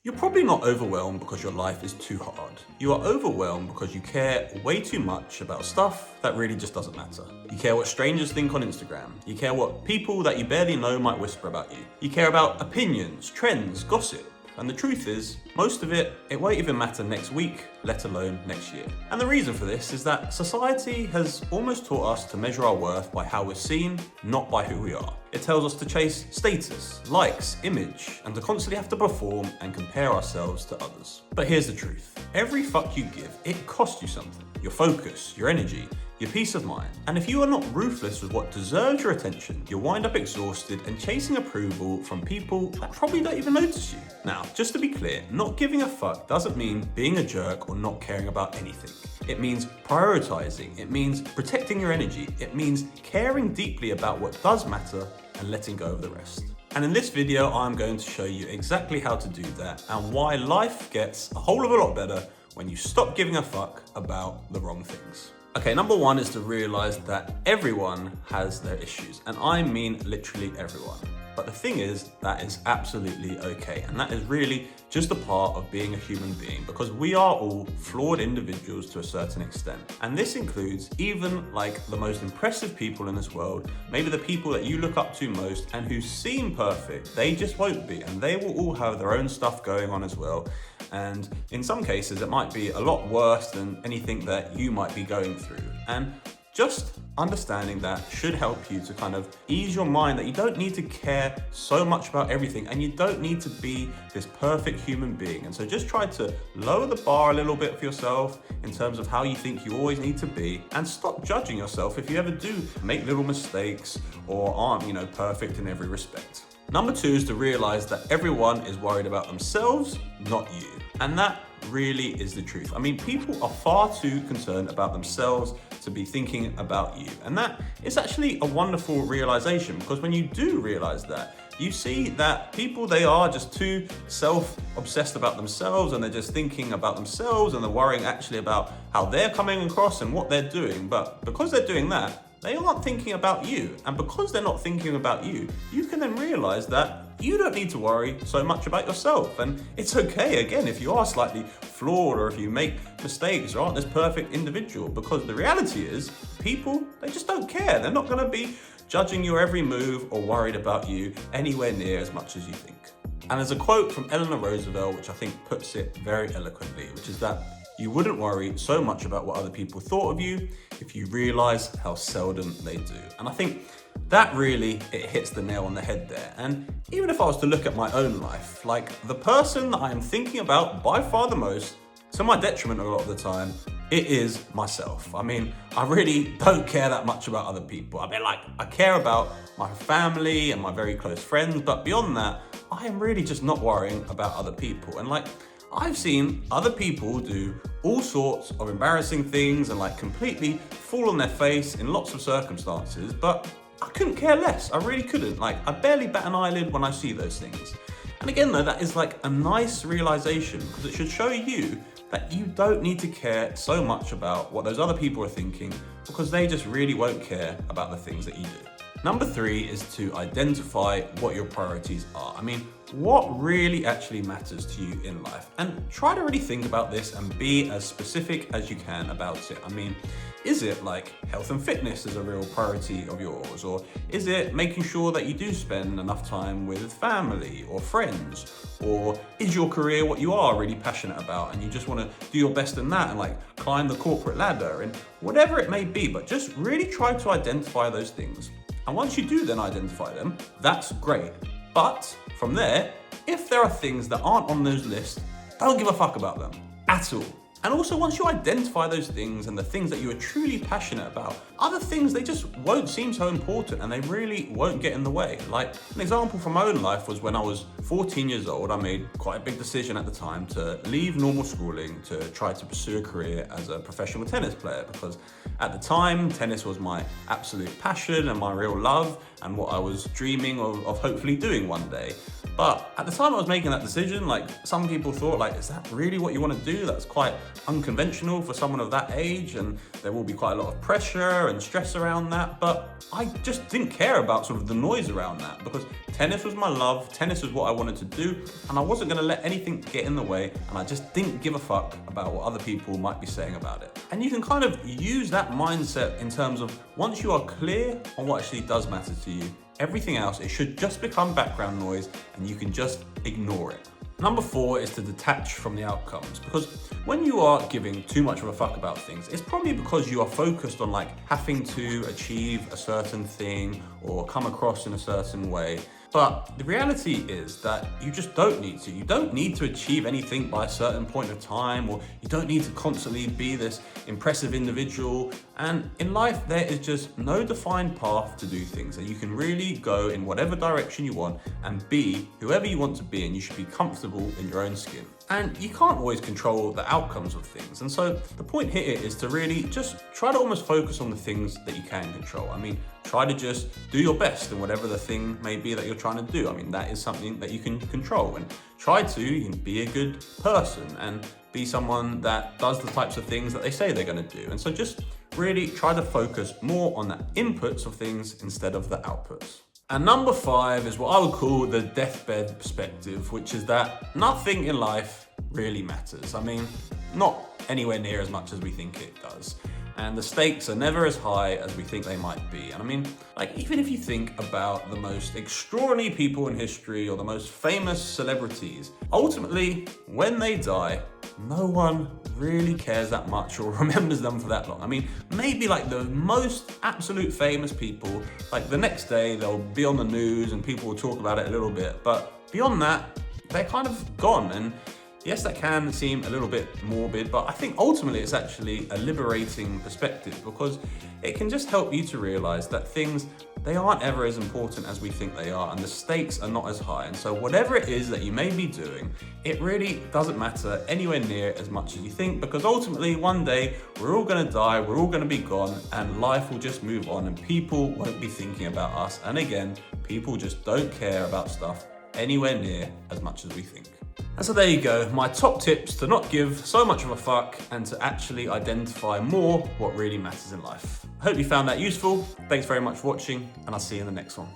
You're probably not overwhelmed because your life is too hard. You are overwhelmed because you care way too much about stuff that really just doesn't matter. You care what strangers think on Instagram. You care what people that you barely know might whisper about you. You care about opinions, trends, gossip. And the truth is, most of it won't even matter next week, let alone next year. And the reason for this is that society has almost taught us to measure our worth by how we're seen, not by who we are. It tells us to chase status, likes, image, and to constantly have to perform and compare ourselves to others. But here's the truth. Every fuck you give, it costs you something. Your focus, your energy, your peace of mind. And if you are not ruthless with what deserves your attention, you'll wind up exhausted and chasing approval from people that probably don't even notice you. Now, just to be clear, not giving a fuck doesn't mean being a jerk or not caring about anything. It means prioritizing. It means protecting your energy. It means caring deeply about what does matter and letting go of the rest. And in this video, I'm going to show you exactly how to do that and why life gets a whole of a lot better when you stop giving a fuck about the wrong things. Okay, number one is to realize that everyone has their issues, and I mean literally everyone. But the thing is, that is absolutely okay, and that is really just a part of being a human being, because we are all flawed individuals to a certain extent. And this includes even like the most impressive people in this world, maybe the people that you look up to most and who seem perfect, they just won't be, and they will all have their own stuff going on as well. And in some cases, it might be a lot worse than anything that you might be going through. And just understanding that should help you to kind of ease your mind that you don't need to care so much about everything and you don't need to be this perfect human being. And so just try to lower the bar a little bit for yourself in terms of how you think you always need to be, and stop judging yourself if you ever do make little mistakes or aren't, perfect in every respect. Number two is to realize that everyone is worried about themselves, not you. And that really is the truth. I mean, people are far too concerned about themselves to be thinking about you. And that is actually a wonderful realization, because when you do realize that, you see that people, they are just too self-obsessed about themselves, and they're just thinking about themselves, and they're worrying actually about how they're coming across and what they're doing. But because they're doing that, they aren't thinking about you. And because they're not thinking about you, you can then realize that you don't need to worry so much about yourself. And it's okay, again, if you are slightly flawed or if you make mistakes or aren't this perfect individual, because the reality is people, they just don't care. They're not gonna be judging your every move or worried about you anywhere near as much as you think. And there's a quote from Eleanor Roosevelt, which I think puts it very eloquently, which is that you wouldn't worry so much about what other people thought of you if you realize how seldom they do. And I think that really, it hits the nail on the head there. And even if I was to look at my own life, like the person that I am thinking about by far the most, to my detriment a lot of the time, it is myself. I mean, I really don't care that much about other people. I mean, I care about my family and my very close friends, but beyond that, I am really just not worrying about other people. And I've seen other people do all sorts of embarrassing things and completely fall on their face in lots of circumstances, but I couldn't care less. I really couldn't. I barely bat an eyelid when I see those things. And again though, that is a nice realization, because it should show you that you don't need to care so much about what those other people are thinking, because they just really won't care about the things that you do. Number three is to identify what your priorities are. I mean, what really actually matters to you in life? And try to really think about this and be as specific as you can about it. I mean, is it health and fitness is a real priority of yours? Or is it making sure that you do spend enough time with family or friends? Or is your career what you are really passionate about and you just want to do your best in that and climb the corporate ladder? And whatever it may be, but just really try to identify those things. And once you do then identify them, that's great. But from there, if there are things that aren't on those lists, don't give a fuck about them at all. And also, once you identify those things and the things that you are truly passionate about, other things, they just won't seem so important and they really won't get in the way. An example from my own life was when I was 14 years old, I made quite a big decision at the time to leave normal schooling to try to pursue a career as a professional tennis player, because at the time, tennis was my absolute passion and my real love and what I was dreaming of hopefully doing one day. But at the time I was making that decision, like some people thought like, is that really what you want to do? That's quite unconventional for someone of that age, and there will be quite a lot of pressure and stress around that. But I just didn't care about sort of the noise around that, because tennis was my love, tennis was what I wanted to do, and I wasn't going to let anything get in the way, and I just didn't give a fuck about what other people might be saying about it. And you can kind of use that mindset in terms of, once you are clear on what actually does matter to you, everything else, it should just become background noise and you can just ignore it. Number 4 is to detach from the outcomes, because when you are giving too much of a fuck about things, it's probably because you are focused on like having to achieve a certain thing or come across in a certain way. But the reality is that you just don't need to. You don't need to achieve anything by a certain point of time, or you don't need to constantly be this impressive individual. And in life, there is just no defined path to do things, and you can really go in whatever direction you want and be whoever you want to be, and you should be comfortable in your own skin. And you can't always control the outcomes of things. And so the point here is to really just try to almost focus on the things that you can control. I mean, try to just do your best in whatever the thing may be that you're trying to do. I mean, that is something that you can control, and try to be a good person and be someone that does the types of things that they say they're going to do. And so just really try to focus more on the inputs of things instead of the outputs. And number 5 is what I would call the deathbed perspective, which is that nothing in life really matters. I mean, not anywhere near as much as we think it does. And the stakes are never as high as we think they might be. And I mean, like, even if you think about the most extraordinary people in history or the most famous celebrities, ultimately, when they die, no one really cares that much or remembers them for that long. I mean, maybe like the most absolute famous people, like the next day they'll be on the news and people will talk about it a little bit. But beyond that, they're kind of gone. And yes, that can seem a little bit morbid, but I think ultimately it's actually a liberating perspective, because it can just help you to realize that things, they aren't ever as important as we think they are, and the stakes are not as high. And so whatever it is that you may be doing, it really doesn't matter anywhere near as much as you think, because ultimately one day we're all gonna die, we're all gonna be gone, and life will just move on, and people won't be thinking about us. And again, people just don't care about stuff anywhere near as much as we think. And so there you go, my top tips to not give so much of a fuck and to actually identify more what really matters in life. I hope you found that useful. Thanks very much for watching, and I'll see you in the next one.